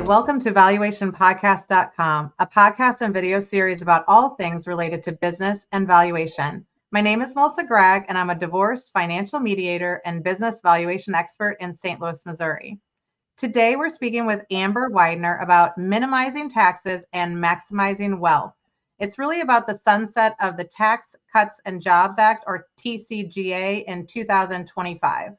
welcome to valuationpodcast.com, a podcast and video series about all things related to business and valuation. My name is Melissa Gragg, and I'm a divorce, financial mediator, and business valuation expert in St. Louis, Missouri. Today, we're speaking with Amber Widener about minimizing taxes and maximizing wealth. It's really about the sunset of the Tax Cuts and Jobs Act, or TCJA, in 2025.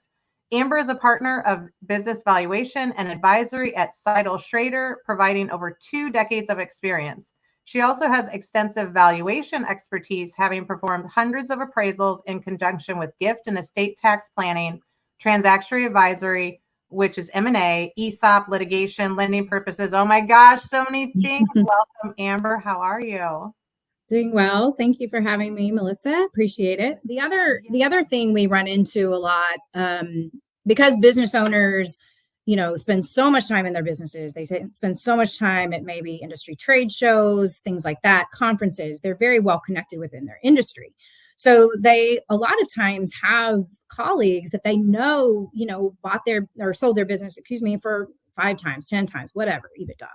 Amber is a partner of Business Valuation and Advisory at Seidel Schroeder, providing over 2 decades of experience. She also has extensive valuation expertise, having performed hundreds of appraisals in conjunction with gift and estate tax planning, transactory advisory, which is M&A, ESOP, litigation, lending purposes. Oh my gosh, so many things. Welcome, Amber. How are you? Doing well. Thank you for having me, Melissa. Appreciate it. The other thing we run into a lot, because business owners, spend so much time in their businesses. They spend so much time at maybe industry trade shows, things like that, conferences. They're very well connected within their industry. So they a lot of times have colleagues that they know, bought their or sold their business, for 5 times, 10 times, whatever, EBITDA.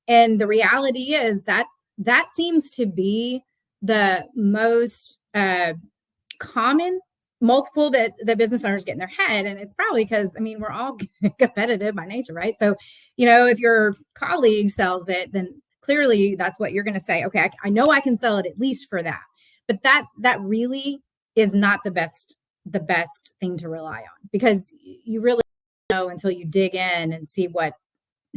And the reality is that seems to be the most common multiple that the business owners get in their head. And it's probably because, we're all competitive by nature, right? So, if your colleague sells it, then clearly that's what you're going to say. Okay, I know I can sell it at least for that. But that really is not the best thing to rely on, because you really don't know until you dig in and see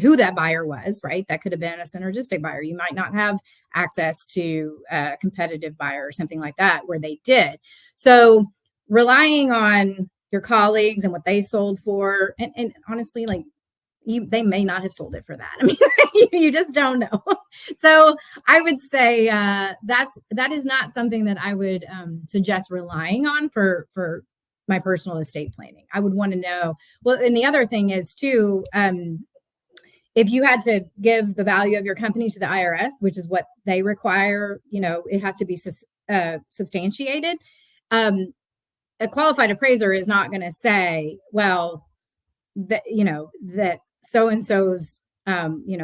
who that buyer was, right? That could have been a synergistic buyer. You might not have access to a competitive buyer or something like that where they did. So relying on your colleagues and what they sold for, and honestly, they may not have sold it for that. You just don't know. So I would say that is not something that I would suggest relying on for my personal estate planning. I would want to know. Well, and the other thing is too, if you had to give the value of your company to the IRS, which is what they require, it has to be substantiated. A qualified appraiser is not going to say, well, that so-and-so's,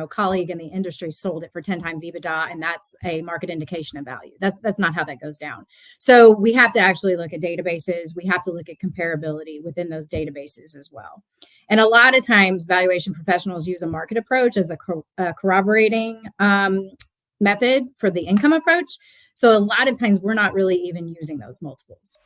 colleague in the industry sold it for 10 times EBITDA, and that's a market indication of value. That's not how that goes down. So we have to actually look at databases. We have to look at comparability within those databases as well. And a lot of times valuation professionals use a market approach as a corroborating method for the income approach. So a lot of times we're not really even using those multiples.